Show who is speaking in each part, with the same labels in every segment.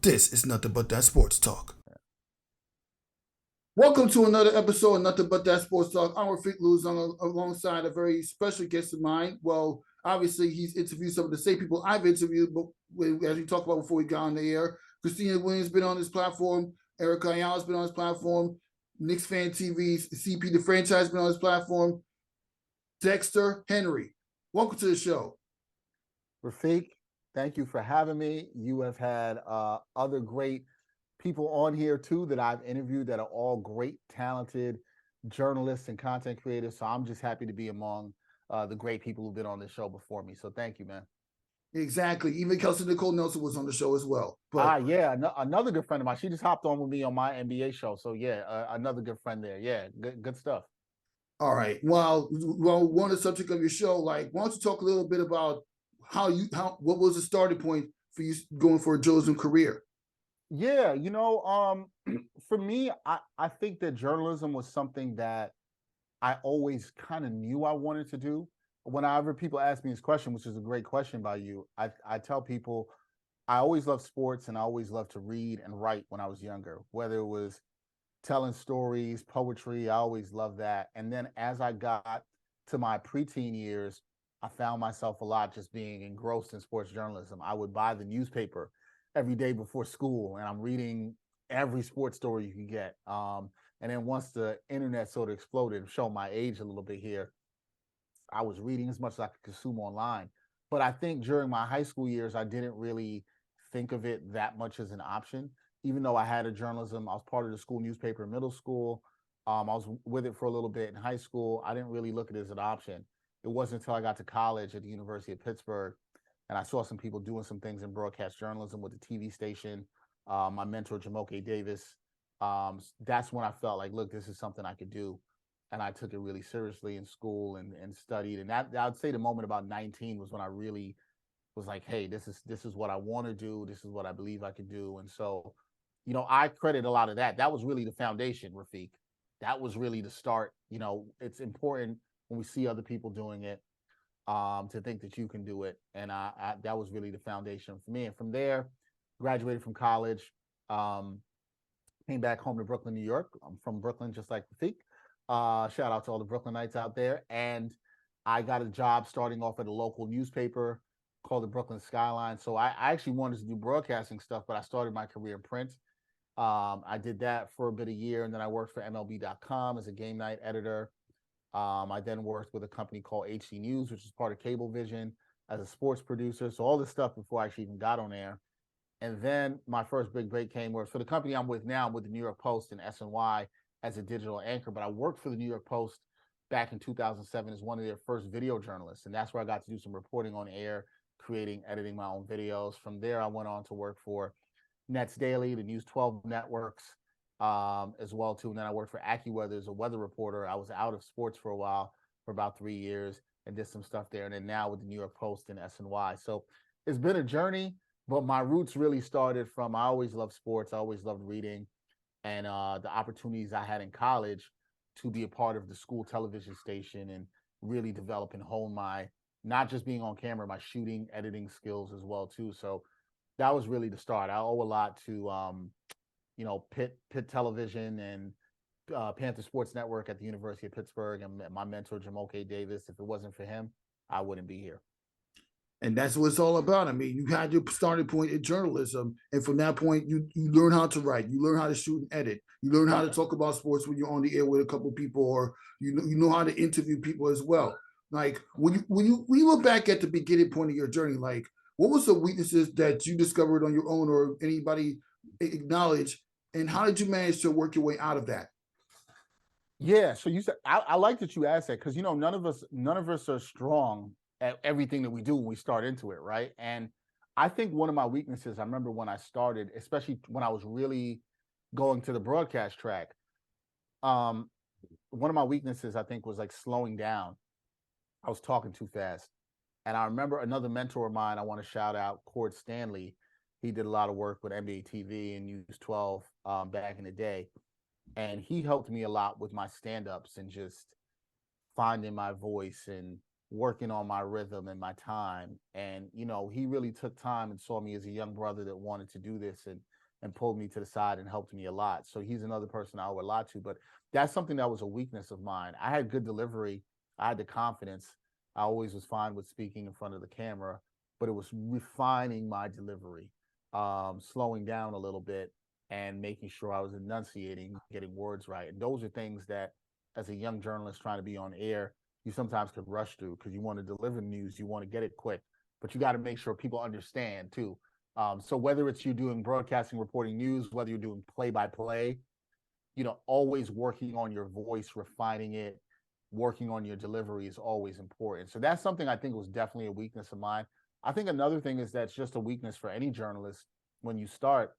Speaker 1: This is nothing but that sports talk. Welcome to another episode of Nothing But That Sports Talk. I'm Rafique Louison alongside a very special guest of mine. Well, obviously, he's interviewed some of the same people I've interviewed, but as we talked about before we got on the air, Christina Williams has been on this platform, Erica Ayala has been on this platform, Knicks Fan TV's CP the franchise has been on this platform, Dexter Henry. Welcome to the show.
Speaker 2: Rafique, thank you for having me. You have had other great people on here too that I've interviewed that are all great, talented journalists and content creators. So I'm just happy to be among the great people who've been on this show before me. So thank you, man.
Speaker 1: Exactly. Even Kelsey Nicole Nelson was on the show as well. But
Speaker 2: yeah, another good friend of mine. She just hopped on with me on my NBA show. So yeah, another good friend there. Yeah, good stuff.
Speaker 1: all right. Well, we're on the subject of your show. Like, why don't you talk a little bit about what was the starting point for you going for a journalism career?
Speaker 2: Yeah, for me, I think that journalism was something that I always kind of knew I wanted to do. Whenever people ask me this question, which is a great question by you, I tell people I always loved sports and I always loved to read and write when I was younger, whether it was telling stories, poetry, I always loved that. And then as I got to my preteen years, I found myself a lot just being engrossed in sports journalism. I would buy the newspaper every day before school and I'm reading every sports story you can get. And then once the internet sort of exploded, show my age a little bit here, I was reading as much as I could consume online. But I think during my high school years, I didn't really think of it that much as an option. Even though I had a journalism, I was part of the school newspaper in middle school. I was with it for a little bit in high school. I didn't really look at it as an option. It wasn't until I got to college at the University of Pittsburgh and I saw some people doing some things in broadcast journalism with the TV station. My mentor, Jamoke Davis, that's when I felt like, look, this is something I could do. And I took it really seriously in school and studied. And that I'd say the moment about 19 was when I really was like, hey, this is what I want to do. This is what I believe I could do. And so, I credit a lot of that. That was really the foundation, Rafiq. That was really the start. It's important when we see other people doing it, to think that you can do it. And that was really the foundation for me. And from there, graduated from college, um, came back home to Brooklyn, New York. I'm from Brooklyn, just like Rafiq. Shout out to all the Brooklynites out there. And I got a job starting off at a local newspaper called the Brooklyn Skyline. So I actually wanted to do broadcasting stuff, but I started my career in print. I did that for a bit of year, and then I worked for MLB.com as a game night editor. I then worked with a company called HC News, which is part of Cablevision, as a sports producer. So all this stuff before I actually even got on air. And then my first big break came where for the company I'm with now, I'm with the New York Post and SNY as a digital anchor. But I worked for the New York Post back in 2007 as one of their first video journalists. And that's where I got to do some reporting on air, creating, editing my own videos. From there, I went on to work for Nets Daily, the News 12 networks, as well too. And then I worked for AccuWeather as a weather reporter. I was out of sports for a while, for about 3 years, and did some stuff there. And then now with the New York Post and SNY. So it's been a journey, but my roots really started from I always loved sports. I always loved reading, and the opportunities I had in college to be a part of the school television station and really develop and hone my not just being on camera, my shooting, editing skills as well too. So that was really the start. I owe a lot to Pitt Television and Panther Sports Network at the University of Pittsburgh and my mentor Jamoke Davis. If it wasn't for him, I wouldn't be here.
Speaker 1: And that's what it's all about. I mean, you had your starting point in journalism, and from that point, you learn how to write, you learn how to shoot and edit, you learn how to
Speaker 2: Yep.
Speaker 1: talk about sports when you're on the air with a couple of people, or you know how to interview people as well. Like when you look back at the beginning point of your journey, like what was the weaknesses that you discovered on your own, or anybody acknowledged, and how did you manage to work your way out of that?
Speaker 2: Yeah. So you said I like that you asked that because none of us are strong at everything that we do when we start into it, right? And I think one of my weaknesses, I remember when I started, especially when I was really going to the broadcast track, um, one of my weaknesses I think was like slowing down. I was talking too fast. And I remember another mentor of mine, I want to shout out Cord Stanley. He did a lot of work with NBA TV and News 12 back in the day. And he helped me a lot with my stand ups and just finding my voice and working on my rhythm and my time. And, you know, he really took time and saw me as a young brother that wanted to do this and pulled me to the side and helped me a lot. So he's another person I owe a lot to. But that's something that was a weakness of mine. I had good delivery. I had the confidence. I always was fine with speaking in front of the camera, but it was refining my delivery, slowing down a little bit and making sure I was enunciating, getting words right. And those are things that, as a young journalist trying to be on air, you sometimes could rush through because you want to deliver news, you want to get it quick, but you got to make sure people understand too. So whether it's you doing broadcasting, reporting news, whether you're doing play by play, you know, always working on your voice, refining it, working on your delivery is always important. So that's something I think was definitely a weakness of mine. I think another thing is that's just a weakness for any journalist when you start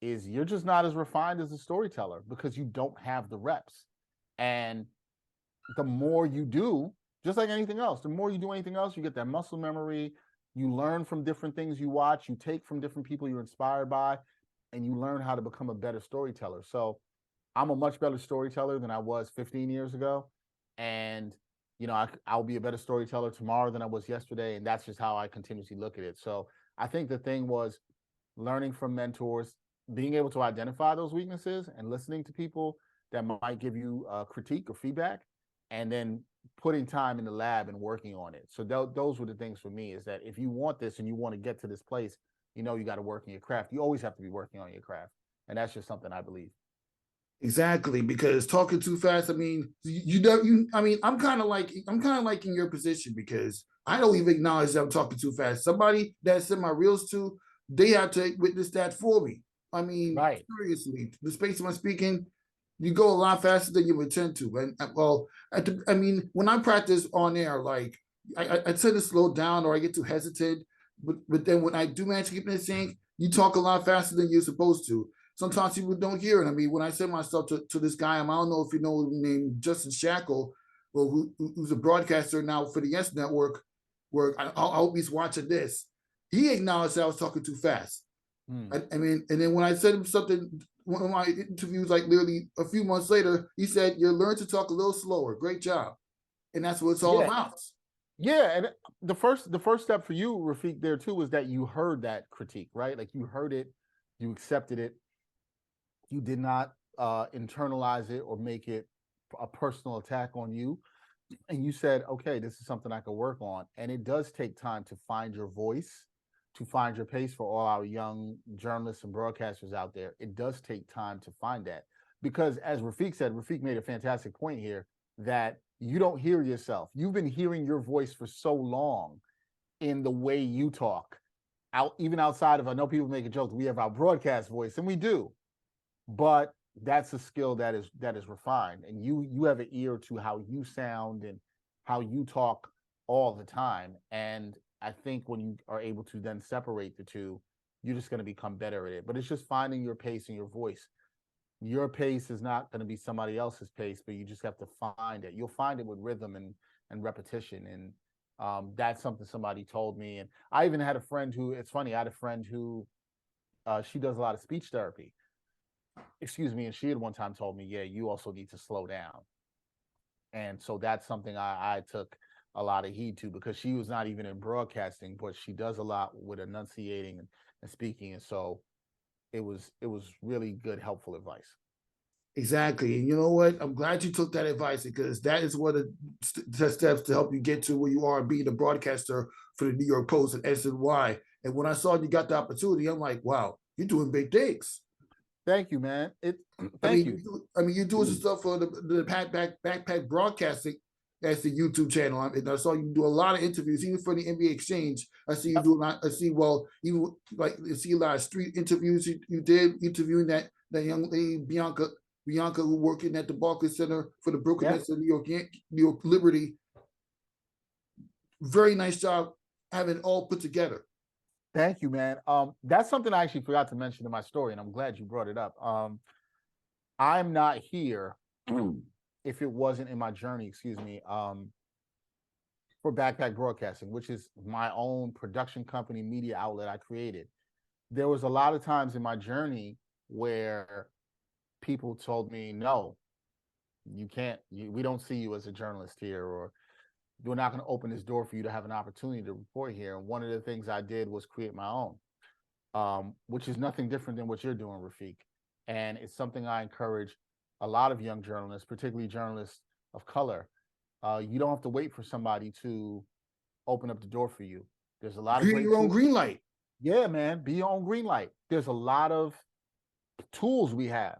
Speaker 2: is you're just not as refined as a storyteller because you don't have the reps. And the more you do, just like anything else, the more you do anything else, you get that muscle memory. You learn from different things you watch, you take from different people you're inspired by, and you learn how to become a better storyteller. So I'm a much better storyteller than I was 15 years ago. And, you know, I'll be a better storyteller tomorrow than I was yesterday. And that's just how I continuously look at it. So I think the thing was learning from mentors, being able to identify those weaknesses and listening to people that might give you critique or feedback, and then putting time in the lab and working on it. So those were the things for me, is that if you want this and you want to get to this place, you know, you got to work in your craft. You always have to be working on your craft. And that's just something I believe.
Speaker 1: Exactly, because talking too fast. I mean, you don't. You. I mean, I'm kind of like in your position because I don't even acknowledge that I'm talking too fast. Somebody that I send my reels to, they have to witness that for me. I mean,
Speaker 2: Right.
Speaker 1: seriously, the space I'm speaking, you go a lot faster than you intend to. And well, I mean, when I practice on air, like I tend to slow down or I get too hesitant. But then when I do manage to get in the sync, you talk a lot faster than you're supposed to. Sometimes people don't hear it. I mean, when I send myself to this guy, I don't know if you know him, named Justin Shackle, well, who's a broadcaster now for the Yes Network, where I hope he's watching this. He acknowledged that I was talking too fast.
Speaker 2: Hmm.
Speaker 1: I mean, and then when I sent him something, one of my interviews, like literally a few months later, he said, "You learn to talk a little slower. Great job." And that's what it's all
Speaker 2: Yeah.
Speaker 1: about.
Speaker 2: Yeah. And the first step for you, Rafiq, there too, was that you heard that critique, right? Like you heard it, you accepted it, you did not internalize it or make it a personal attack on you. And you said, okay, this is something I could work on. And it does take time to find your voice, to find your pace for all our young journalists and broadcasters out there. It does take time to find that. Because as Rafiq said, Rafiq made a fantastic point here that you don't hear yourself. You've been hearing your voice for so long in the way you talk. Out even outside of, I know people make a joke, we have our broadcast voice, and we do, but that's a skill that is refined, and you have an ear to how you sound and how you talk all the time. And I think when you are able to then separate the two, you're just going to become better at it. But it's just finding your pace and your voice. Your pace is not going to be somebody else's pace, but you just have to find it. You'll find it with rhythm and repetition. And that's something somebody told me. And I even had a friend who, it's funny, I had a friend who she does a lot of speech therapy, excuse me, and she had one time told me, yeah, you also need to slow down. And so that's something I took a lot of heed to, because she was not even in broadcasting, but she does a lot with enunciating and speaking. And so it was really good, helpful advice.
Speaker 1: Exactly. And you know what? I'm glad you took that advice because that is one of the steps to help you get to where you are being a broadcaster for the New York Post and SNY. And when I saw you got the opportunity, I'm like, wow, you're doing big things.
Speaker 2: Thank you, man. It
Speaker 1: I
Speaker 2: thank
Speaker 1: mean,
Speaker 2: you.
Speaker 1: you're doing some stuff for the backpack broadcasting. That's the YouTube channel. And I saw you do a lot of interviews, even for the NBA Exchange. I see you
Speaker 2: Yep.
Speaker 1: do a lot. I see, well, you like I see a lot of street interviews you did interviewing that young lady Bianca who working at the Barclays Center for the Brooklyn
Speaker 2: Yeah.
Speaker 1: Nets and New York Liberty. Very nice job having it all put together.
Speaker 2: Thank you, man. That's something I actually forgot to mention in my story, and I'm glad you brought it up. I'm not here if it wasn't in my journey, excuse me, for Backpack Broadcasting, which is my own production company, media outlet I created. There was a lot of times in my journey where people told me, no, you can't, we don't see you as a journalist here, or we're not going to open this door for you to have an opportunity to report here. And one of the things I did was create my own, which is nothing different than what you're doing, Rafique. And it's something I encourage a lot of young journalists, particularly journalists of color. You don't have to wait for somebody to open up the door for you. There's a lot of
Speaker 1: Create
Speaker 2: great
Speaker 1: your own
Speaker 2: tools.
Speaker 1: green light.
Speaker 2: Yeah, man, be your own green light. There's a lot of tools we have.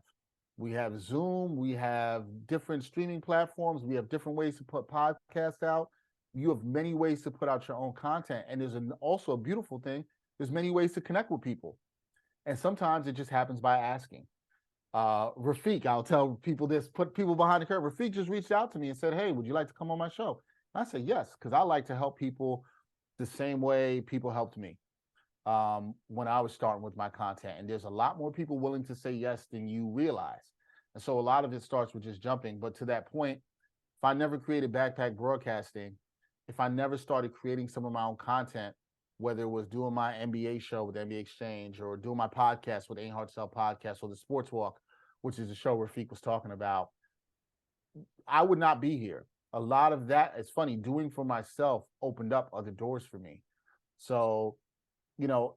Speaker 2: We have Zoom, we have different streaming platforms, we have different ways to put podcasts out. You have many ways to put out your own content. And there's also a beautiful thing. There's many ways to connect with people. And sometimes it just happens by asking. Rafique, I'll tell people this, put people behind the curtain. Rafique just reached out to me and said, hey, would you like to come on my show? And I said, yes, because I like to help people the same way people helped me when I was starting with my content. And there's a lot more people willing to say yes than you realize. And so a lot of it starts with just jumping. But to that point, if I never created Backpack Broadcasting, if I never started creating some of my own content, whether it was doing my NBA show with NBA Exchange or doing my podcast with Ain't Hard to Sell Podcast or the Sports Walk, which is the show Rafique was talking about, I would not be here. A lot of that, it's funny, doing for myself opened up other doors for me. So, you know,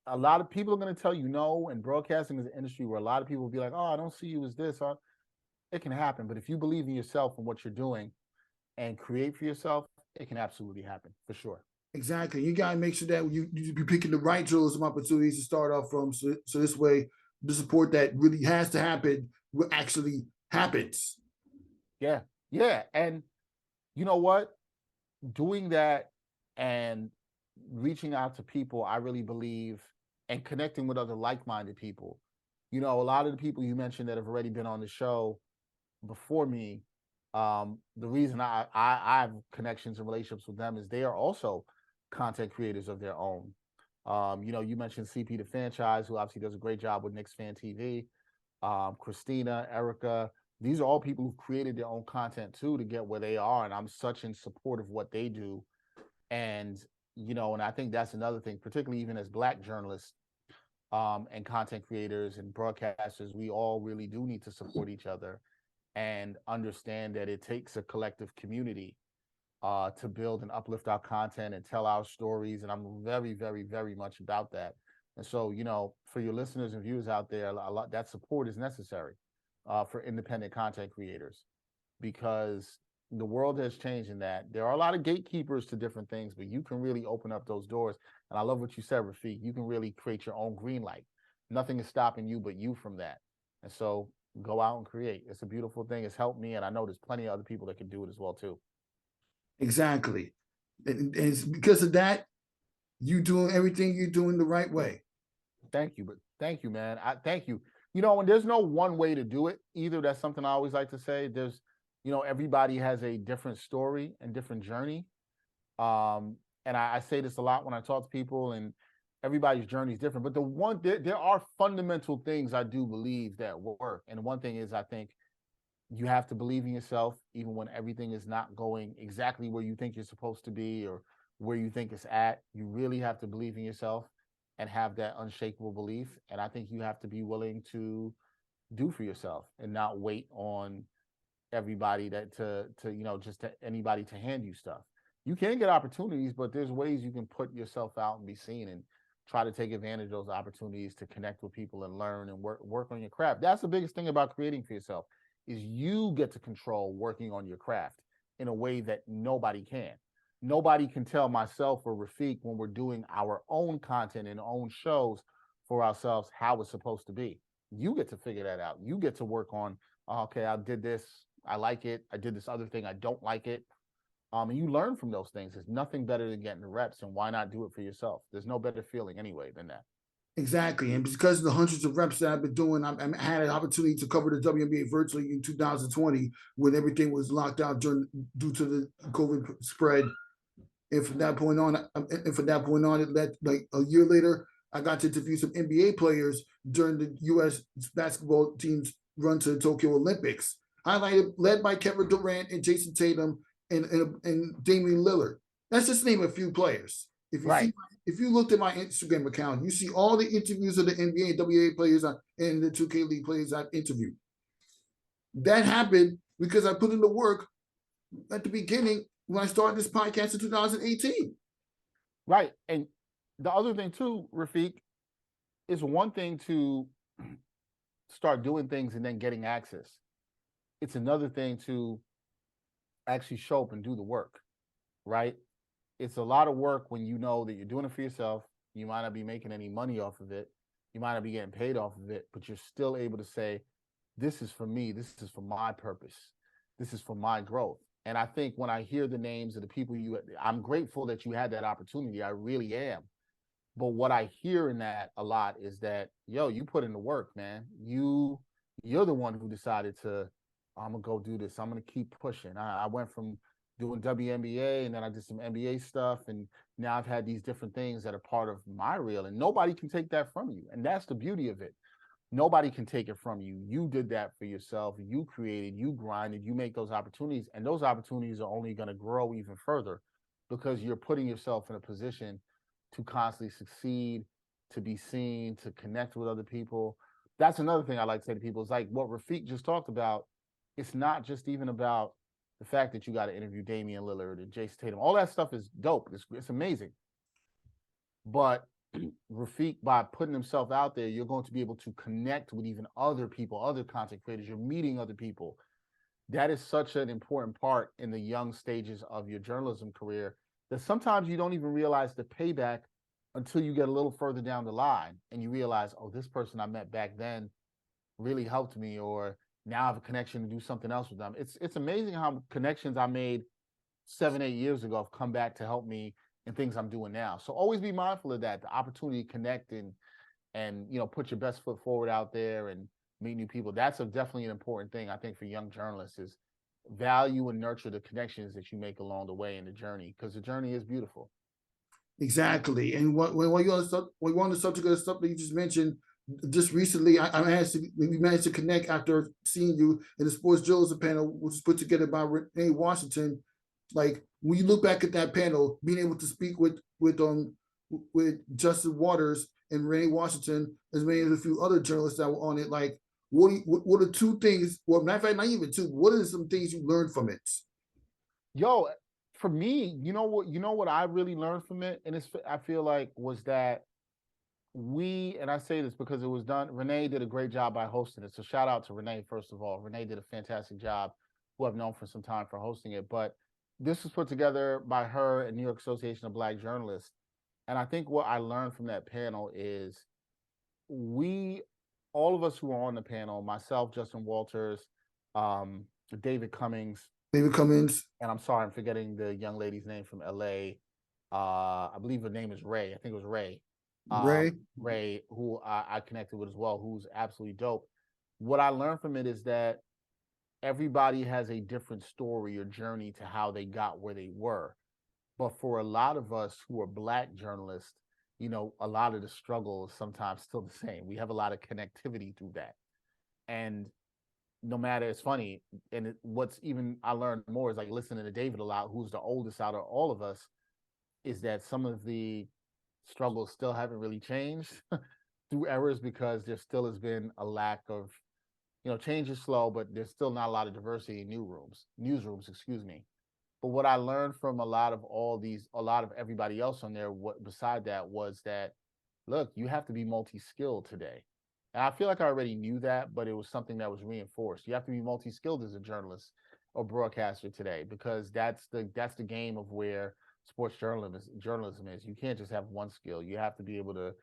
Speaker 2: a lot of people are going to tell you no, and broadcasting is an industry where a lot of people will be like, oh, I don't see you as this. It can happen. But if you believe in yourself and what you're doing and create for yourself, it can absolutely happen for sure.
Speaker 1: Exactly. You got to make sure that you be picking the right journalism opportunities to start off from. So this way, the support that really has to happen will actually happens.
Speaker 2: Yeah. Yeah. And you know what? Doing that and reaching out to people, I really believe, and connecting with other like-minded people. You know, a lot of the people you mentioned that have already been on the show before me, the reason I have connections and relationships with them is they are also content creators of their own. You know, you mentioned CP the Franchise, who obviously does a great job with Knicks Fan TV. Christina, Erica, these are all people who've created their own content too to get where they are. And I'm such in support of what they do. And, you know, and I think that's another thing, particularly even as Black journalists and content creators and broadcasters, we all really do need to support each other and understand that it takes a collective community to build and uplift our content and tell our stories. And I'm very, very, very much about that. And so, you know, for your listeners and viewers out there, a lot that support is necessary for independent content creators, because the world has changed in that. There are a lot of gatekeepers to different things, but you can really open up those doors. And I love what you said, Rafique. You can really create your own green light. Nothing is stopping you but you from that. And so go out and create. It's a beautiful thing. It's helped me. And I know there's plenty of other people that can do it as well, too.
Speaker 1: Exactly. And it's because of that, you doing everything you're doing the right way.
Speaker 2: Thank you. But thank you, man. Thank you. You know, and there's no one way to do it either. That's something I always like to say. There's, you know, everybody has a different story and different journey. And I say this a lot when I talk to people, and everybody's journey is different. But there are fundamental things I do believe that work. And one thing is, I think you have to believe in yourself, even when everything is not going exactly where you think you're supposed to be or where you think it's at. You really have to believe in yourself and have that unshakable belief. And I think you have to be willing to do for yourself and not wait on everybody anybody to hand you stuff. You can get opportunities, but there's ways you can put yourself out and be seen and try to take advantage of those opportunities to connect with people and learn and work on your craft. That's the biggest thing about creating for yourself, is you get to control working on your craft in a way that nobody can. Nobody can tell myself or Rafique when we're doing our own content and own shows for ourselves how it's supposed to be. You get to figure that out. You get to work on, okay, I did this, I like it. I did this other thing, I don't like it. And you learn from those things. There's nothing better than getting the reps, and why not do it for yourself? There's no better feeling anyway than that.
Speaker 1: Exactly. And because of the hundreds of reps that I've been doing, I had an opportunity to cover the WNBA virtually in 2020 when everything was locked out due to the COVID spread. And from that point on, it led, like a year later, I got to interview some NBA players during the U.S. basketball team's run to the Tokyo Olympics, led by Kevin Durant and Jason Tatum and Damian Lillard. That's just name a few players. If you looked at my Instagram account, you see all the interviews of the NBA and WNBA players and the 2K League players I've interviewed. That happened because I put in the work at the beginning when I started this podcast in 2018.
Speaker 2: Right. And the other thing too, Rafique, is one thing to start doing things and then getting access. It's another thing to actually show up and do the work, right? It's a lot of work when you know that you're doing it for yourself. You might not be making any money off of it. You might not be getting paid off of it, but you're still able to say, this is for me. This is for my purpose. This is for my growth. And I think when I hear the names of the people I'm grateful that you had that opportunity. I really am. But what I hear in that a lot is that, yo, you put in the work, man. You're the one who decided to, I'm gonna go do this. I'm gonna keep pushing. I went from doing WNBA and then I did some NBA stuff, and now I've had these different things that are part of my reel, and nobody can take that from you. And that's the beauty of it. Nobody can take it from you. You did that for yourself. You created, you grinded, you make those opportunities, and those opportunities are only going to grow even further because you're putting yourself in a position to constantly succeed, to be seen, to connect with other people. That's another thing I like to say to people is like what Rafique just talked about. It's not just even about the fact that you got to interview Damian Lillard and Jason Tatum. All that stuff is dope. It's amazing. But Rafique, by putting himself out there, you're going to be able to connect with even other people, other content creators. You're meeting other people. That is such an important part in the young stages of your journalism career that sometimes you don't even realize the payback until you get a little further down the line and you realize, oh, this person I met back then really helped me, or now I have a connection to do something else with them. It's amazing how connections I made 7-8 years ago have come back to help me in things I'm doing now. So always be mindful of that, the opportunity to connect and put your best foot forward out there and meet new people. That's definitely an important thing, I think, for young journalists is value and nurture the connections that you make along the way in the journey, because the journey is beautiful.
Speaker 1: Exactly. And when you're on the subject of the stuff that you just mentioned, just recently, we managed to connect after seeing you in the sports journalism panel, which was put together by Renee Washington. Like when you look back at that panel, being able to speak with Justin Waters and Renee Washington, as many as a few other journalists that were on it, like what are two things? Well, matter of fact, not even two. What are some things you learned from it?
Speaker 2: Yo, for me, you know what I really learned from it, and I feel like was that and I say this because it was done. Renee did a great job by hosting it. So shout out to Renee, first of all. Renee did a fantastic job, who I've known for some time, for hosting it. But this was put together by her and New York Association of Black Journalists. And I think what I learned from that panel is all of us who were on the panel, myself, Justin Walters, David Cummings,
Speaker 1: David Cummings,
Speaker 2: and I'm sorry, I'm forgetting the young lady's name from LA. I believe her name is Ray. I think it was Ray. Ray, who I connected with as well, who's absolutely dope. What I learned from it is that everybody has a different story or journey to how they got where they were. But for a lot of us who are Black journalists, a lot of the struggle is sometimes still the same. We have a lot of connectivity through that. And no matter, it's funny, and what's even I learned more is like listening to David a lot, who's the oldest out of all of us, is that some of the struggles still haven't really changed through errors because there still has been a lack of, change is slow, but there's still not a lot of diversity in newsrooms, excuse me. But what I learned from a lot of everybody else on there, beside that was that, look, you have to be multi-skilled today. And I feel like I already knew that, but it was something that was reinforced. You have to be multi-skilled as a journalist or broadcaster today, because that's the game of where sports journalism is. You can't just have one skill. You have to be able to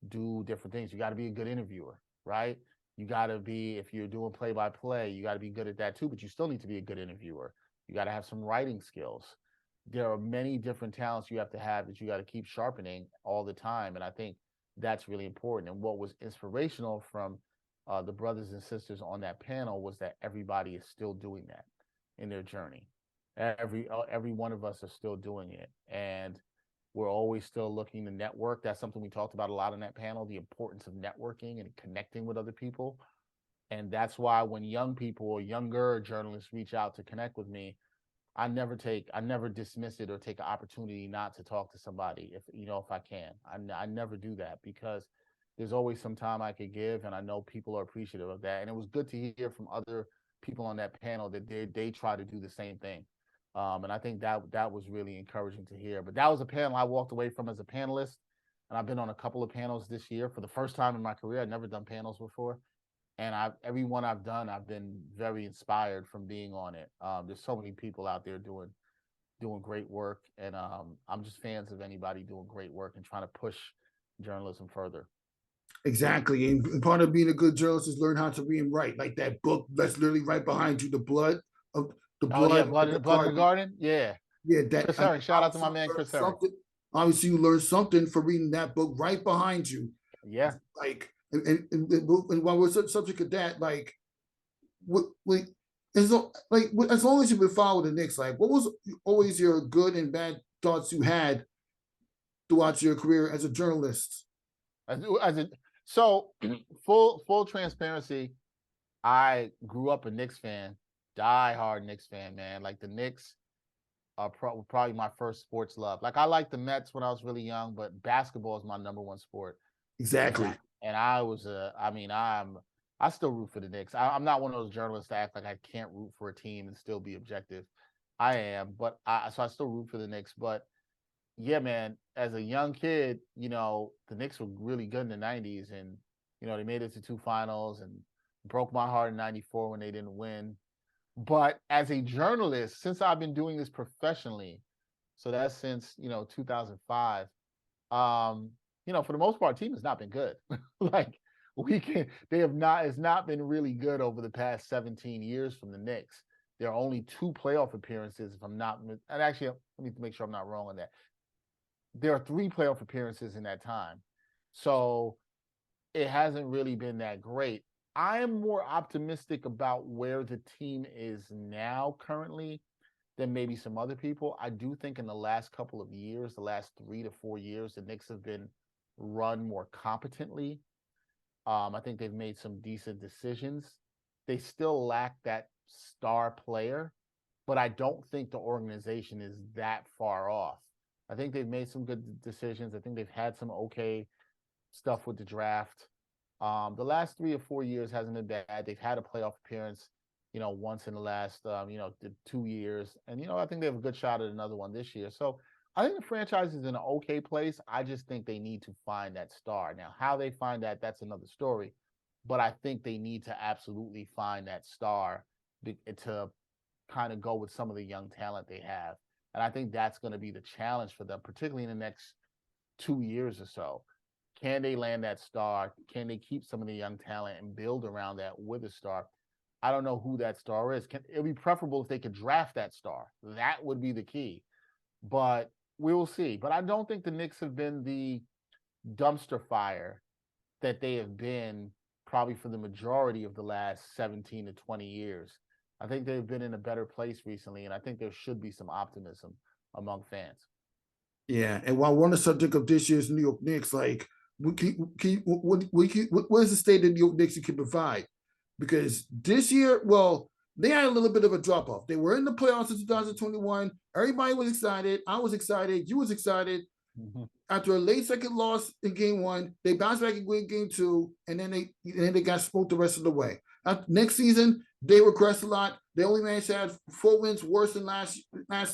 Speaker 2: do different things. You got to be a good interviewer, right? You got to be, if you're doing play-by-play, you got to be good at that too, but you still need to be a good interviewer. You got to have some writing skills. There are many different talents you have to have that you got to keep sharpening all the time. And I think that's really important. And what was inspirational from the brothers and sisters on that panel was that everybody is still doing that in their journey. Every one of us are still doing it. And we're always still looking to network. That's something we talked about a lot in that panel, the importance of networking and connecting with other people. And that's why when young people or younger journalists reach out to connect with me, I never dismiss it or take an opportunity not to talk to somebody if I can. I never do that, because there's always some time I could give, and I know people are appreciative of that. And it was good to hear from other people on that panel that they try to do the same thing. And I think that was really encouraging to hear. But that was a panel I walked away from as a panelist, and I've been on a couple of panels this year for the first time in my career. I'd never done panels before, and every one I've done, I've been very inspired from being on it. There's so many people out there doing great work, and I'm just fans of anybody doing great work and trying to push journalism further.
Speaker 1: Exactly. And part of being a good journalist is learn how to read and write. Like that book that's literally right behind you, of the
Speaker 2: Oh yeah,
Speaker 1: blood of the
Speaker 2: Blood in the
Speaker 1: garden.
Speaker 2: Garden. Yeah,
Speaker 1: Yeah, that
Speaker 2: Chris
Speaker 1: I mean,
Speaker 2: Herring. Shout out to my man Chris Herring.
Speaker 1: obviously you learn something for reading that book right behind you.
Speaker 2: Yeah.
Speaker 1: Like and while we're subject of that, like what as long, as long as you've been following the Knicks, like what was always your good and bad thoughts you had throughout your career as a journalist?
Speaker 2: As a, so full transparency, I grew up a Knicks fan, die-hard Knicks fan, man. Like the Knicks are probably my first sports love. Like I liked the Mets when I was really young, but basketball is my number one sport.
Speaker 1: Exactly.
Speaker 2: And I was I still root for the Knicks. I'm not one of those journalists that act like I can't root for a team and still be objective. I am, but I still root for the Knicks. But yeah, man, as a young kid, the Knicks were really good in the 90s, and they made it to 2 finals and broke my heart in 94 when they didn't win. But as a journalist, since I've been doing this professionally, so that's since 2005, for the most part, team has not been good. Like it's not been really good over the past 17 years from the Knicks. There are only 2 playoff appearances, if I'm not, and actually, let me make sure I'm not wrong on that. There are 3 playoff appearances in that time. So it hasn't really been that great. I am more optimistic about where the team is now currently than maybe some other people. I do think in the last couple of years, the last 3 to 4 years, the Knicks have been run more competently. I think they've made some decent decisions. They still lack that star player, but I don't think the organization is that far off. I think they've made some good decisions. I think they've had some okay stuff with the draft. The last 3 or 4 years hasn't been bad. They've had a playoff appearance, once in the last, 2 years. And, I think they have a good shot at another one this year. So I think the franchise is in an okay place. I just think they need to find that star. Now, how they find that, that's another story. But I think they need to absolutely find that star to kind of go with some of the young talent they have. And I think that's going to be the challenge for them, particularly in the next 2 years or so. Can they land that star? Can they keep some of the young talent and build around that with a star? I don't know who that star is. It would be preferable if they could draft that star. That would be the key. But we will see. But I don't think the Knicks have been the dumpster fire that they have been probably for the majority of the last 17 to 20 years. I think they've been in a better place recently, and I think there should be some optimism among fans.
Speaker 1: Yeah, and while we're on the subject of this year's New York Knicks, like what is the state of New York Knicks you can provide? Because this year, well, they had a little bit of a drop off. They were in the playoffs in 2021. Everybody was excited. I was excited. You was excited. Mm-hmm. After a late second loss in game 1, they bounced back in game 2, and then they got smoked the rest of the way. Next season, they regressed a lot. They only managed to have 4 wins, worse than last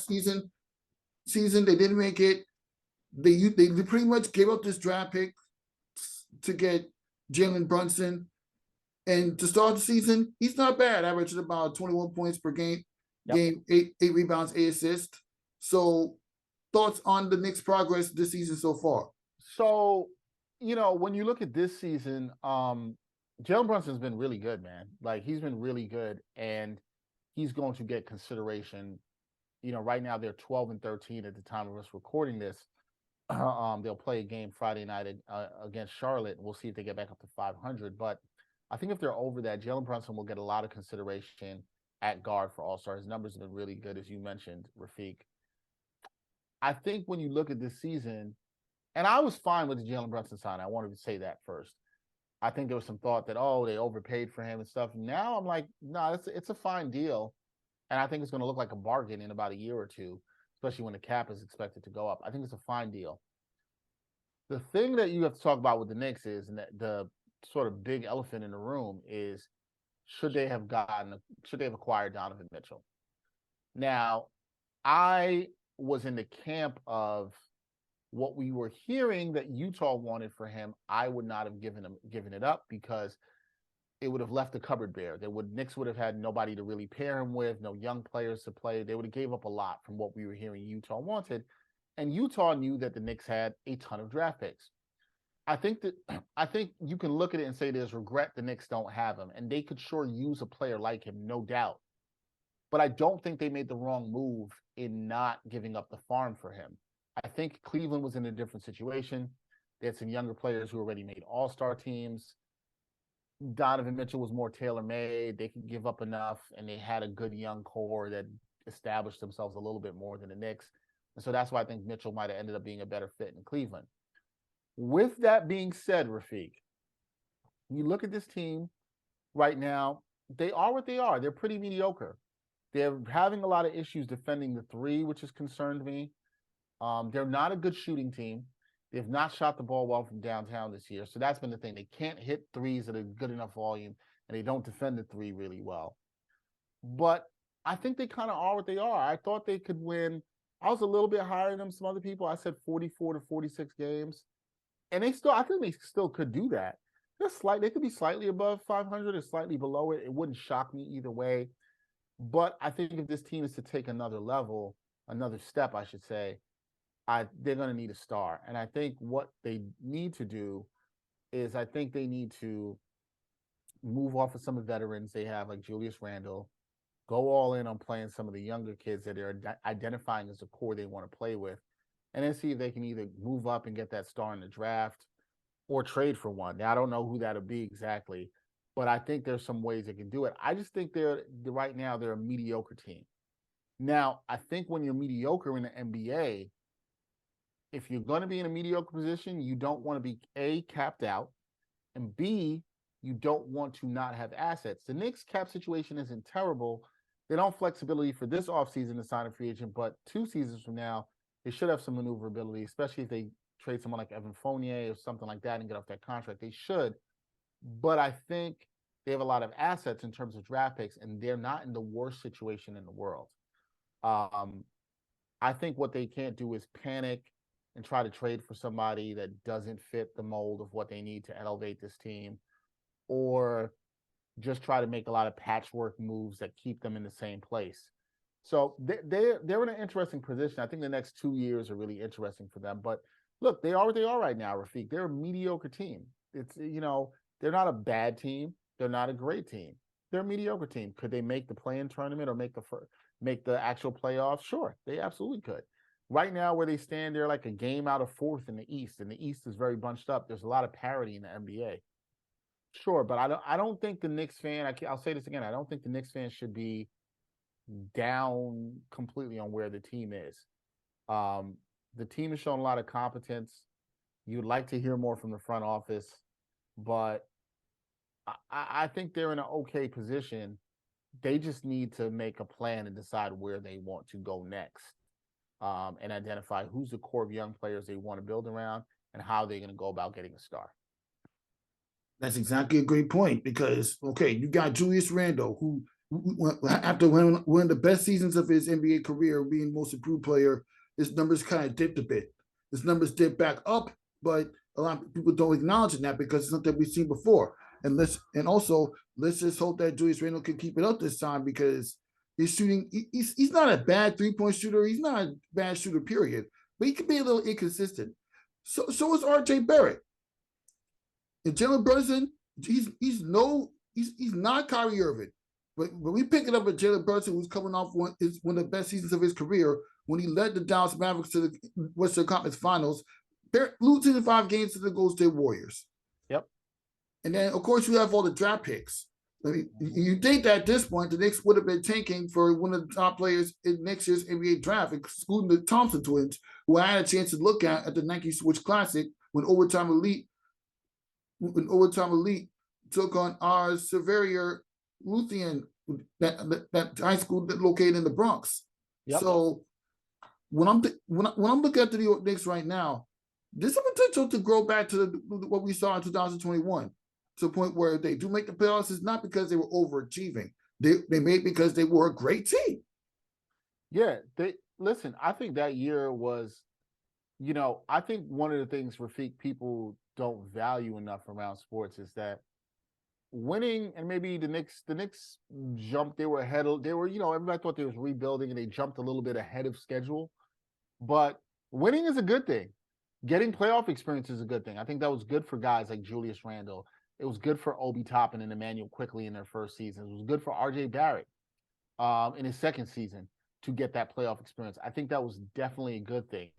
Speaker 1: season. They didn't make it. They pretty much gave up this draft pick to get Jalen Brunson, and to start the season, he's not bad, averaging about 21 points per game, yep. 8 rebounds, 8 assists. So, thoughts on the Knicks' progress this season so far?
Speaker 2: So, when you look at this season, Jalen Brunson's been really good, man. Like he's been really good, and he's going to get consideration. Right now they're 12-13 at the time of us recording this. They'll play a game Friday night against Charlotte, and we'll see if they get back up to 500. But I think if they're over that, Jalen Brunson will get a lot of consideration at guard for All-Star. His numbers have been really good, as you mentioned, Rafique. I think when you look at this season, and I was fine with the Jalen Brunson sign. I wanted to say that first. I think there was some thought that, they overpaid for him and stuff. Now I'm like, no, it's a fine deal. And I think it's going to look like a bargain in about a year or two, especially when the cap is expected to go up. I think it's a fine deal. The thing that you have to talk about with the Knicks is, and the sort of big elephant in the room is, should they have acquired Donovan Mitchell? Now, I was in the camp of what we were hearing that Utah wanted for him. I would not have given it up because it would have left the cupboard bare. Knicks would have had nobody to really pair him with, no young players to play. They would have gave up a lot from what we were hearing Utah wanted. And Utah knew that the Knicks had a ton of draft picks. I think you can look at it and say there's regret the Knicks don't have him, and they could sure use a player like him, no doubt. But I don't think they made the wrong move in not giving up the farm for him. I think Cleveland was in a different situation. They had some younger players who already made all-star teams. Donovan Mitchell was more tailor-made. They could give up enough, and they had a good young core that established themselves a little bit more than the Knicks. And so that's why I think Mitchell might have ended up being a better fit in Cleveland. With that being said, Rafique, you look at this team right now, they are what they are. They're pretty mediocre. They're having a lot of issues defending the three, which has concerned me. They're not a good shooting team. They've not shot the ball well from downtown this year. So that's been the thing. They can't hit threes at a good enough volume, and they don't defend the three really well. But I think they kind of are what they are. I thought they could win. I was a little bit higher than some other people. I said 44 to 46 games. And I think they still could do that. They could be slightly above 500 or slightly below it. It wouldn't shock me either way. But I think if this team is to take another level, another step, I should say, they're going to need a star. And I think what they need to do is I think they need to move off of some of the veterans they have, like Julius Randle, go all in on playing some of the younger kids that they're identifying as a core they want to play with, and then see if they can either move up and get that star in the draft or trade for one. Now, I don't know who that'll be exactly, but I think there's some ways they can do it. I just think right now they're a mediocre team. Now, I think when you're mediocre in the NBA, if you're going to be in a mediocre position, you don't want to be A, capped out, and B, you don't want to not have assets. The Knicks cap situation isn't terrible. They don't have flexibility for this offseason to sign a free agent, but 2 seasons from now, they should have some maneuverability, especially if they trade someone like Evan Fournier or something like that and get off that contract. They should. But I think they have a lot of assets in terms of draft picks, and they're not in the worst situation in the world. I think what they can't do is panic and try to trade for somebody that doesn't fit the mold of what they need to elevate this team, or just try to make a lot of patchwork moves that keep them in the same place. So they're in an interesting position. I think the next 2 years are really interesting for them. But look, they are what they are right now, Rafique. They're a mediocre team. It's, they're not a bad team. They're not a great team. They're a mediocre team. Could they make the play-in tournament or make the actual playoffs? Sure, they absolutely could. Right now, where they stand, they're like a game out of 4th in the East, and the East is very bunched up. There's a lot of parity in the NBA. Sure, but I don't think the Knicks fan. I'll say this again. I don't think the Knicks fan should be down completely on where the team is. The team has shown a lot of competence. You'd like to hear more from the front office, but I think they're in an okay position. They just need to make a plan and decide where they want to go next, and identify who's the core of young players they want to build around and how they're going to go about getting a star.
Speaker 1: That's exactly a great point because, okay, you got Julius Randle, who after one of the best seasons of his NBA career, being most improved player, his numbers kind of dipped a bit. His numbers dipped back up, but a lot of people don't acknowledge that because it's something we've seen before. And let's just hope that Julius Randle can keep it up this time because he's shooting. He's not a bad 3-point shooter. He's not a bad shooter, period. But he can be a little inconsistent. So is RJ Barrett. And Jalen Brunson, he's not Kyrie Irving. But when we pick it up at Jalen Brunson, who's coming off one of the best seasons of his career, when he led the Dallas Mavericks to the Western Conference Finals, losing 5 games to the Golden State Warriors.
Speaker 2: Yep.
Speaker 1: And then, of course, you have all the draft picks. I mean, you think that at this point, the Knicks would have been tanking for one of the top players in next year's NBA draft, excluding the Thompson twins, who I had a chance to look at the Nike Switch Classic when Overtime Elite took on our Severier Louison, that high school located in the Bronx. Yep. So when I'm looking at the New York Knicks right now, there's some potential to grow back to what we saw in 2021, to the point where they do make the playoffs. It's not because they were overachieving. They made because they were a great team.
Speaker 2: Yeah, listen, I think that year was, I think one of the things Rafique people don't value enough around sports is that winning, and maybe the Knicks jumped, they were ahead of, they were, everybody thought they was rebuilding and they jumped a little bit ahead of schedule. But winning is a good thing. Getting playoff experience is a good thing. I think that was good for guys like Julius Randle. It was good for Obi Toppin and Emmanuel Quickly in their first seasons. It was good for RJ Barrett in his second season to get that playoff experience. I think that was definitely a good thing.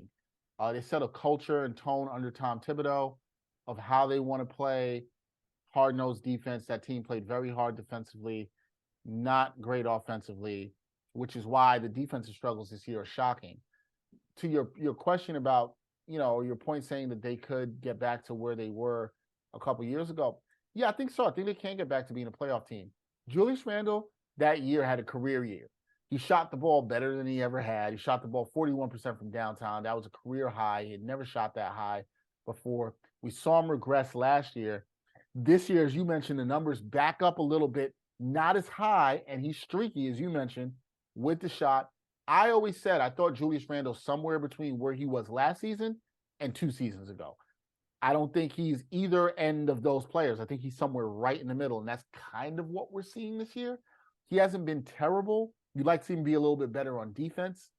Speaker 2: They set a culture and tone under Tom Thibodeau of how they want to play hard-nosed defense. That team played very hard defensively, not great offensively, which is why the defensive struggles this year are shocking. To your question about, your point saying that they could get back to where they were a couple years ago. Yeah, I think so. I think they can get back to being a playoff team. Julius Randle that year had a career year. He shot the ball better than he ever had. He shot the ball 41% from downtown. That was a career high. He had never shot that high before. We saw him regress last year. This year, as you mentioned, the numbers back up a little bit, not as high, and he's streaky, as you mentioned, with the shot. I always said I thought Julius Randle somewhere between where he was last season and 2 seasons ago. I don't think he's either end of those players. I think he's somewhere right in the middle, and that's kind of what we're seeing this year. He hasn't been terrible. You'd like to see him be a little bit better on defense.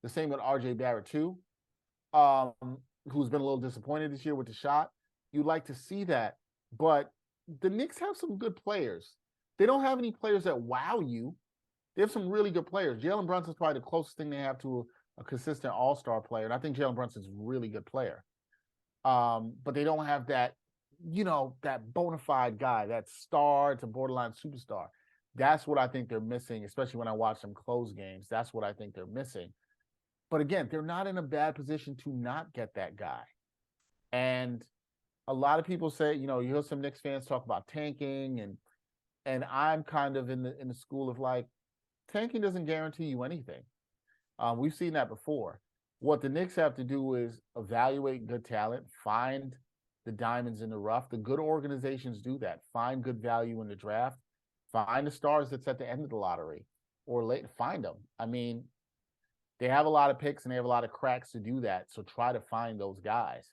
Speaker 2: The same with RJ Barrett, too, who's been a little disappointed this year with the shot. You'd like to see that. But the Knicks have some good players. They don't have any players that wow you. They have some really good players. Jalen Brunson's probably the closest thing they have to a consistent all-star player. And I think Jalen Brunson's a really good player. But they don't have that, that bona fide guy, that star to borderline superstar. That's what I think they're missing, especially when I watch them close games. That's what I think they're missing. But again, they're not in a bad position to not get that guy. And a lot of people say, you hear some Knicks fans talk about tanking, and I'm kind of in the school of like, tanking doesn't guarantee you anything. We've seen that before. What the Knicks have to do is evaluate good talent, find the diamonds in the rough. The good organizations do that. Find good value in the draft. Find the stars that's at the end of the lottery or late. Find them. I mean, they have a lot of picks and they have a lot of cracks to do that. So try to find those guys.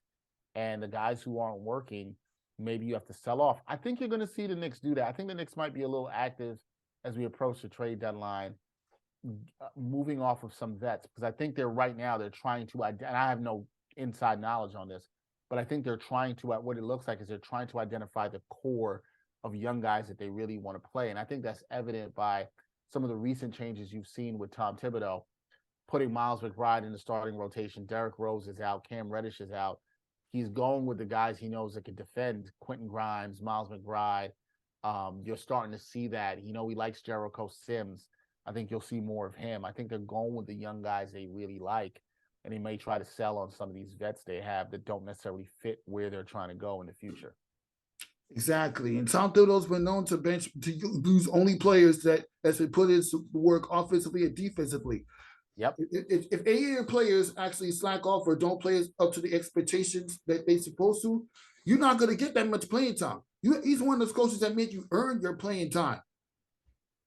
Speaker 2: And the guys who aren't working, maybe you have to sell off. I think you're going to see the Knicks do that. I think the Knicks might be a little active as we approach the trade deadline, moving off of some vets, because I think they're trying to, and I have no inside knowledge on this, but I think they're trying to, what it looks like is they're trying to identify the core of young guys that they really want to play. And I think that's evident by some of the recent changes you've seen with Tom Thibodeau, putting Miles McBride in the starting rotation. Derrick Rose is out. Cam Reddish is out. He's going with the guys he knows that can defend, Quentin Grimes, Miles McBride. You're starting to see that. He likes Jericho Sims. I think you'll see more of him. I think they're going with the young guys they really like, and they may try to sell on some of these vets they have that don't necessarily fit where they're trying to go in the future.
Speaker 1: Exactly. And Tom Thibodeau's been known to use only players that's been put in work offensively and defensively.
Speaker 2: Yep.
Speaker 1: If any of your players actually slack off or don't play up to the expectations that they're supposed to, you're not going to get that much playing time. He's one of those coaches that make you earn your playing time.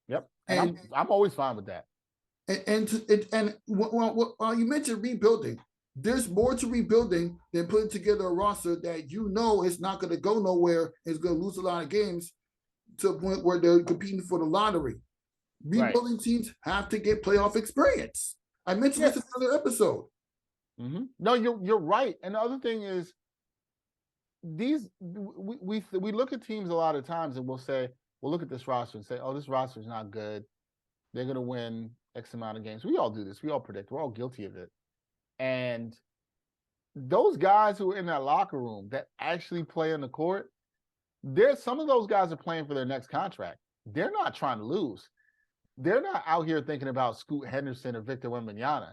Speaker 2: Yep. And I'm always fine with that.
Speaker 1: And while you mentioned rebuilding, there's more to rebuilding than putting together a roster that is not going to go nowhere. It's going to lose a lot of games to a point where they're competing for the lottery. Rebuilding teams have to get playoff experience. I mentioned this in another episode.
Speaker 2: Mm-hmm. No, you're right. And the other thing is, we look at teams a lot of times and we'll look at this roster and say, oh, this roster is not good. They're going to win X amount of games. We all do this. We all predict. We're all guilty of it. And those guys who are in that locker room that actually play on the court, some of those guys are playing for their next contract. They're not trying to lose. They're not out here thinking about Scoot Henderson or Victor Wembanyama.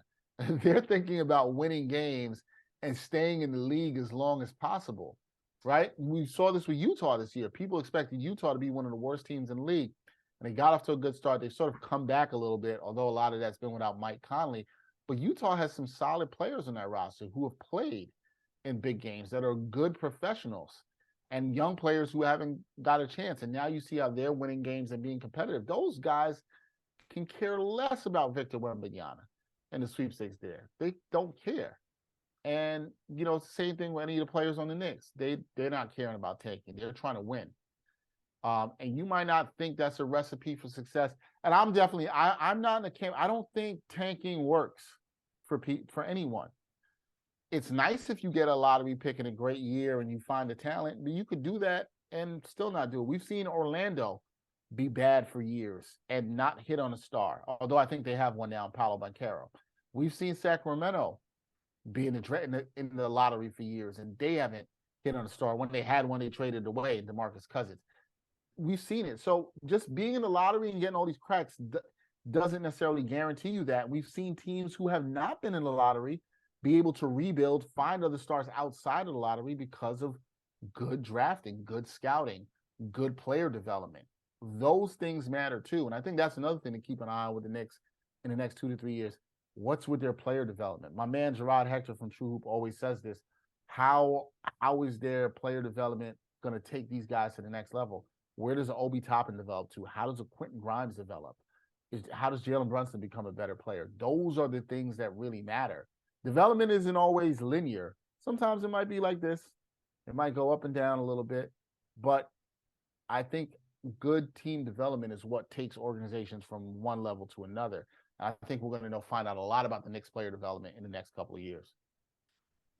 Speaker 2: They're thinking about winning games and staying in the league as long as possible, right? We saw this with Utah this year. People expected Utah to be one of the worst teams in the league, and they got off to a good start. They've sort of come back a little bit, although a lot of that's been without Mike Conley. But Utah has some solid players on that roster who have played in big games that are good professionals and young players who haven't got a chance. And now you see how they're winning games and being competitive. Those guys can care less about Victor Wembanyama. and the sweepstakes there. They don't care. And it's the same thing with any of the players on the Knicks. They're not caring about tanking. They're trying to win. And you might not think that's a recipe for success. And I'm not in the camp. I don't think tanking works for anyone. It's nice if you get a lottery pick in a great year and you find the talent, but you could do that and still not do it. We've seen Orlando be bad for years and not hit on a star, although I think they have one now in Paolo Banchero. We've seen Sacramento be in the lottery for years, and they haven't hit on a star. When they had one, they traded away DeMarcus Cousins. We've seen it. So just being in the lottery and getting all these cracks doesn't necessarily guarantee you that. We've seen teams who have not been in the lottery be able to rebuild, find other stars outside of the lottery because of good drafting, good scouting, good player development. Those things matter too. And I think that's another thing to keep an eye on with the Knicks in the next 2 to 3 years. What's with their player development? My man Gerard Hector from True Hoop always says this. How is their player development going to take these guys to the next level? Where does an Obi Toppin develop to? How does a Quentin Grimes develop? How does Jalen Brunson become a better player? Those are the things that really matter. Development isn't always linear. Sometimes it might be like this. It might go up and down a little bit. But I think good team development is what takes organizations from one level to another. I think we're going to find out a lot about the Knicks player development in the next couple of years.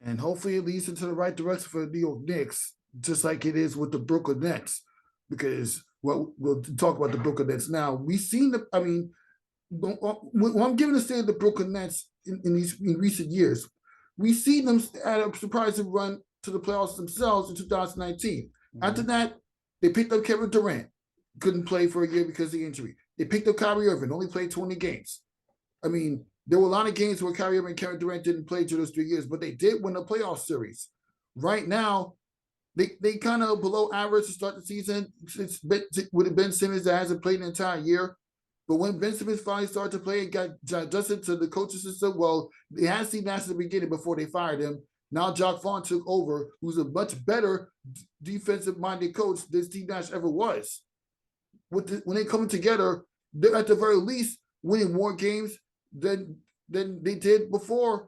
Speaker 1: And hopefully it leads into the right direction for the New York Knicks, just like it is with the Brooklyn Nets. Because we'll talk about the Brooklyn Nets now. We've seen when I'm giving the state of the Brooklyn Nets in recent years, we've seen them at a surprising run to the playoffs themselves in 2019. Mm-hmm. After that, they picked up Kevin Durant, couldn't play for a year because of the injury. They picked up Kyrie Irving, only played 20 games. I mean, there were a lot of games where Kyrie Irving and Kevin Durant didn't play through those 3 years, but they did win a playoff series. Right now, they kind of below average to start the season. It's with Ben Simmons that hasn't played an entire year. But when Ben Simmons finally started to play and got adjusted to the coaching system, well, they had Steve Nash at the beginning before they fired him. Now Jacques Vaughn took over, who's a much better defensive-minded coach than Steve Nash ever was. When they come together, they're at the very least winning more games than they did before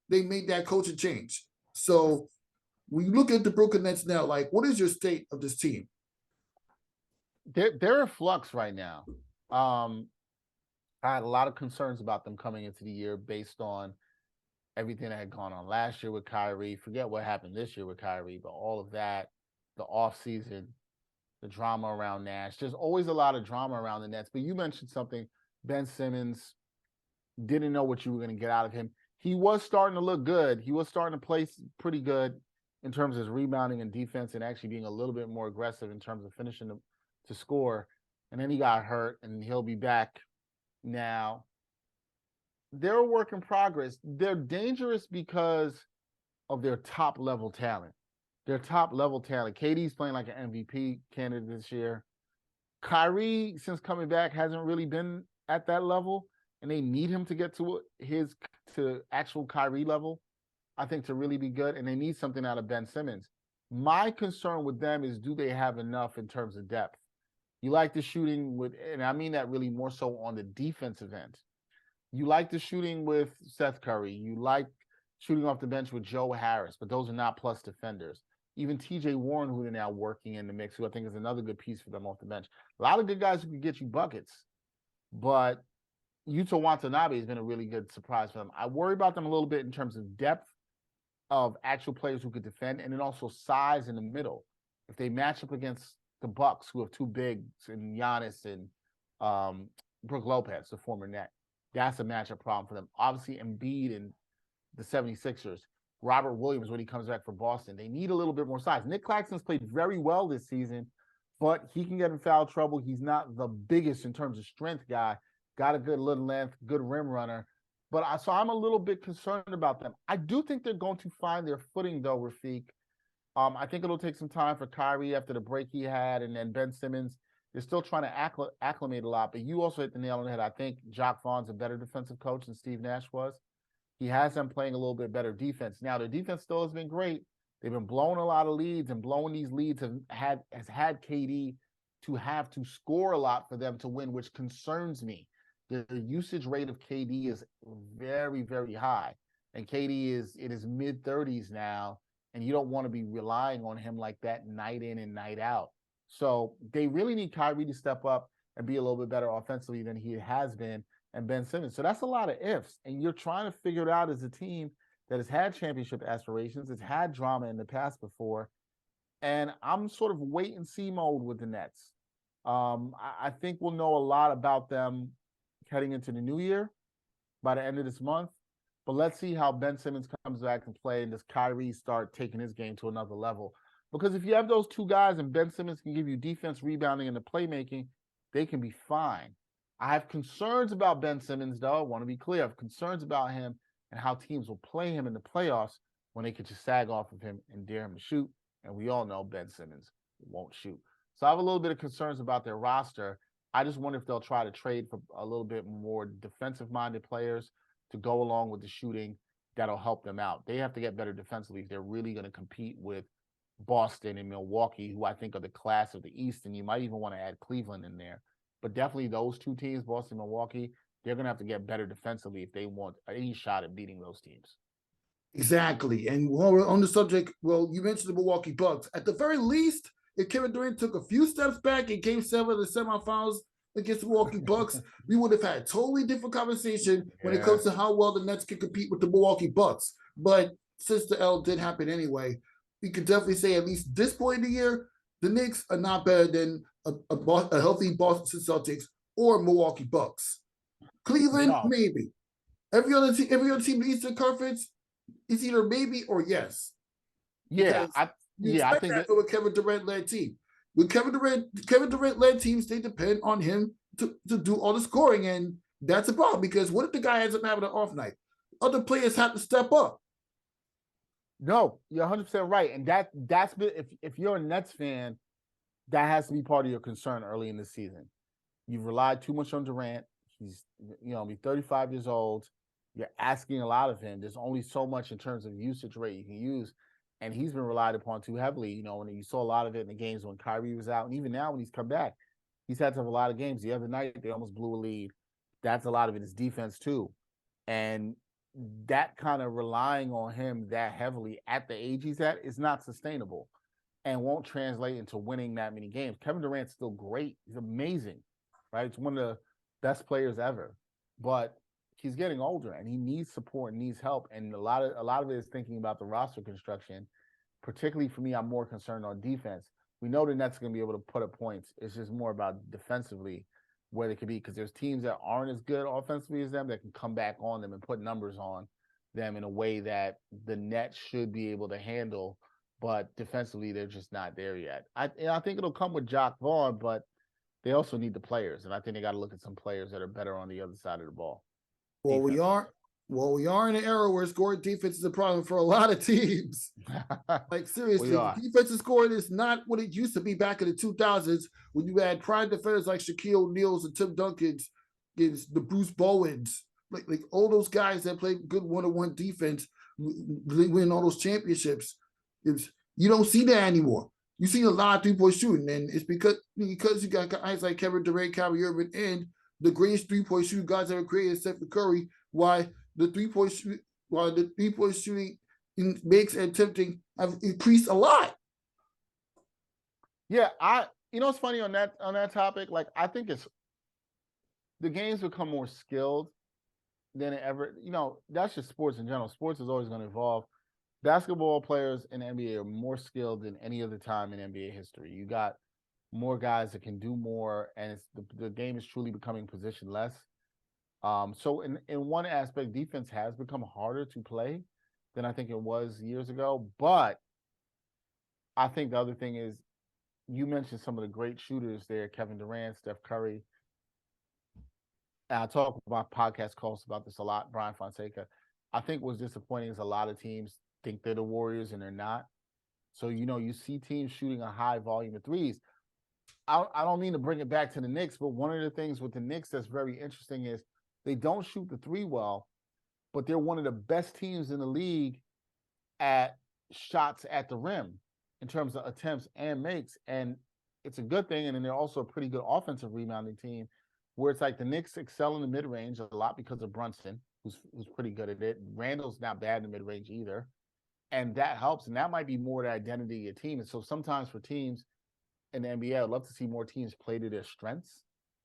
Speaker 1: they made that coaching change. So when you look at the Brooklyn Nets now, like, what is your state of this team?
Speaker 2: They're in flux right now. I had a lot of concerns about them coming into the year based on everything that had gone on last year with Kyrie. Forget what happened this year with Kyrie, but all of that, the offseason, the drama around Nash. There's always a lot of drama around the Nets. But you mentioned something. Ben Simmons didn't know what you were going to get out of him. He was starting to look good. He was starting to play pretty good in terms of his rebounding and defense and actually being a little bit more aggressive in terms of finishing to score. And then he got hurt, and he'll be back now. They're a work in progress. They're dangerous because of their top-level talent. Their top-level talent. KD's playing like an MVP candidate this year. Kyrie, since coming back, hasn't really been at that level, and they need him to get to actual Kyrie level, I think, to really be good, and they need something out of Ben Simmons. My concern with them is, do they have enough in terms of depth? You like the shooting with, and I mean that really more so on the defensive end. You like the shooting with Seth Curry. You like shooting off the bench with Joe Harris, but those are not plus defenders. Even TJ Warren, who they're now working in the mix, who I think is another good piece for them off the bench. A lot of good guys who can get you buckets, but Yuta Watanabe has been a really good surprise for them. I worry about them a little bit in terms of depth of actual players who could defend, and then also size in the middle. If they match up against the Bucks, who have two bigs, and Giannis and Brook Lopez, the former Net, that's a matchup problem for them. Obviously, Embiid and the 76ers, Robert Williams, when he comes back from Boston, they need a little bit more size. Nick Claxton's played very well this season, but he can get in foul trouble. He's not the biggest in terms of strength guy. Got a good little length, good rim runner. But so I'm a little bit concerned about them. I do think they're going to find their footing, though, Rafique. I think it'll take some time for Kyrie after the break he had, and then Ben Simmons. They're still trying to acclimate a lot. But you also hit the nail on the head. I think Jacques Vaughn's a better defensive coach than Steve Nash was. He has them playing a little bit better defense. Now, their defense still has been great. They've been blowing a lot of leads, and blowing these leads has had KD to have to score a lot for them to win, which concerns me. The usage rate of KD is very, very high. And KD is in his mid-30s now, and you don't want to be relying on him like that night in and night out. So they really need Kyrie to step up and be a little bit better offensively than he has been, and Ben Simmons. So that's a lot of ifs. And you're trying to figure it out as a team that has had championship aspirations, it's had drama in the past before. And I'm sort of wait and see mode with the Nets. I think we'll know a lot about them heading into the new year by the end of this month. But let's see how Ben Simmons comes back and play, and does Kyrie start taking his game to another level? Because if you have those two guys and Ben Simmons can give you defense, rebounding, and the playmaking, they can be fine. I have concerns about Ben Simmons, though. I want to be clear. I have concerns about him and how teams will play him in the playoffs when they could just sag off of him and dare him to shoot. And we all know Ben Simmons won't shoot. So I have a little bit of concerns about their roster. I just wonder if they'll try to trade for a little bit more defensive-minded players to go along with the shooting that'll help them out. They have to get better defensively if they're really going to compete with Boston and Milwaukee, who I think are the class of the East, and you might even want to add Cleveland in there. But definitely those two teams, Boston and Milwaukee, they're going to have to get better defensively if they want any shot at beating those teams.
Speaker 1: Exactly. And while we're on the subject, well, you mentioned the Milwaukee Bucks. At the very least, if Kevin Durant took a few steps back in Game 7 of the semifinals against the Milwaukee Bucks, we would have had a totally different conversation when it comes to how well the Nets can compete with the Milwaukee Bucks. But since the L did happen anyway, we can definitely say at least this point in the year, the Knicks are not better than a healthy Boston Celtics or Milwaukee Bucks. Cleveland, maybe. Every other team in the Eastern Conference, it's either maybe or yes.
Speaker 2: Yeah, I think
Speaker 1: that with Kevin Durant led team. With Kevin Durant led teams, they depend on him to do all the scoring, and that's a problem because what if the guy ends up having an off night? Other players have to step up.
Speaker 2: No, you're 100% right, and that's been if you're a Nets fan, that has to be part of your concern early in the season. You've relied too much on Durant. He's be 35 years old. You're asking a lot of him. There's only so much in terms of usage rate you can use. And he's been relied upon too heavily, and you saw a lot of it in the games when Kyrie was out. And even now when he's come back, he's had to have a lot of games. The other night, they almost blew a lead. That's a lot of it is defense too. And that kind of relying on him that heavily at the age he's at is not sustainable and won't translate into winning that many games. Kevin Durant's still great. He's amazing, right? It's one of the best players ever. But he's getting older and he needs support and needs help. And a lot of it is thinking about the roster construction. Particularly for me, I'm more concerned on defense. We know the Nets are going to be able to put up points. It's just more about defensively where they could be, because there's teams that aren't as good offensively as them that can come back on them and put numbers on them in a way that the Nets should be able to handle. But defensively, they're just not there yet. I think it'll come with Jock Vaughn, but they also need the players. And I think they got to look at some players that are better on the other side of the ball.
Speaker 1: Well, we are in an era where scoring defense is a problem for a lot of teams. Like seriously, defensive scoring is not what it used to be back in the 2000s when you had prime defenders like Shaquille O'Neal's and Tim Duncan's, the Bruce Bowens, like all those guys that played good one-on-one defense, winning all those championships. You don't see that anymore. You see a lot of three-point shooting, and it's because you got guys like Kevin Durant, Kyrie Irving, and the greatest three-point shooting guys ever created, Stephen Curry. Why the three-point shooting makes and attempting have increased a lot.
Speaker 2: Yeah, it's funny on that topic. Like, I think it's the game's become more skilled than it ever. That's just sports in general. Sports is always going to evolve. Basketball players in the NBA are more skilled than any other time in NBA history. You got more guys that can do more, and it's the game is truly becoming positionless. So in one aspect, defense has become harder to play than I think it was years ago. But I think the other thing is, you mentioned some of the great shooters there, Kevin Durant, Steph Curry. And I talk about podcast calls about this a lot, Brian Fonseca. I think what's disappointing is a lot of teams think they're the Warriors and they're not. So, you see teams shooting a high volume of threes. I don't mean to bring it back to the Knicks, but one of the things with the Knicks that's very interesting is they don't shoot the three well, but they're one of the best teams in the league at shots at the rim in terms of attempts and makes. And it's a good thing. And then they're also a pretty good offensive rebounding team. where it's like the Knicks excel in the mid range a lot because of Brunson, who's pretty good at it. Randall's not bad in the mid range either, and that helps. And that might be more the identity of your team. And so sometimes for teams in the NBA, I'd love to see more teams play to their strengths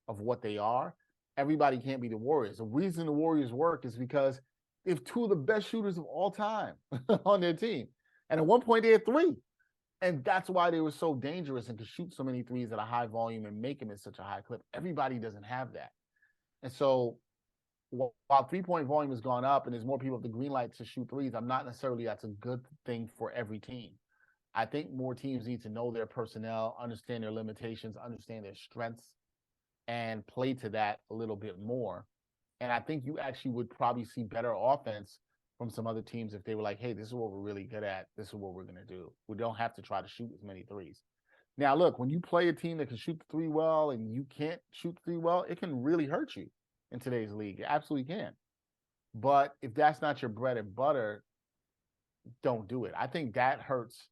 Speaker 2: of what they are. Everybody can't be the Warriors. The reason the Warriors work is because they have two of the best shooters of all time on their team, and at one point they had three. And that's why they were so dangerous and could shoot so many threes at a high volume and make them at such a high clip. Everybody doesn't have that. And so while three-point volume has gone up and there's more people with the green light to shoot threes, I'm not necessarily that's a good thing for every team. I think more teams need to know their personnel, understand their limitations, understand their strengths, and play to that a little bit more. And I think you actually would probably see better offense from some other teams if they were like, hey, this is what we're really good at. This is what we're going to do. We don't have to try to shoot as many threes. Now, look, when you play a team that can shoot the three well and you can't shoot the three well, it can really hurt you in today's league. It absolutely can. But if that's not your bread and butter, don't do it. I think that hurts.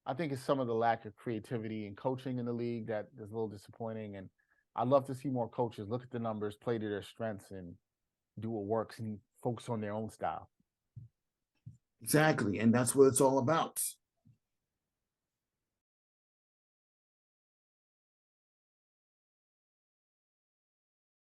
Speaker 2: I think it's some of the lack of creativity and coaching in the league that is a little disappointing. And I'd love to see more coaches look at the numbers, play to their strengths, and do what works and focus on their own style.
Speaker 1: Exactly. And that's what it's all about.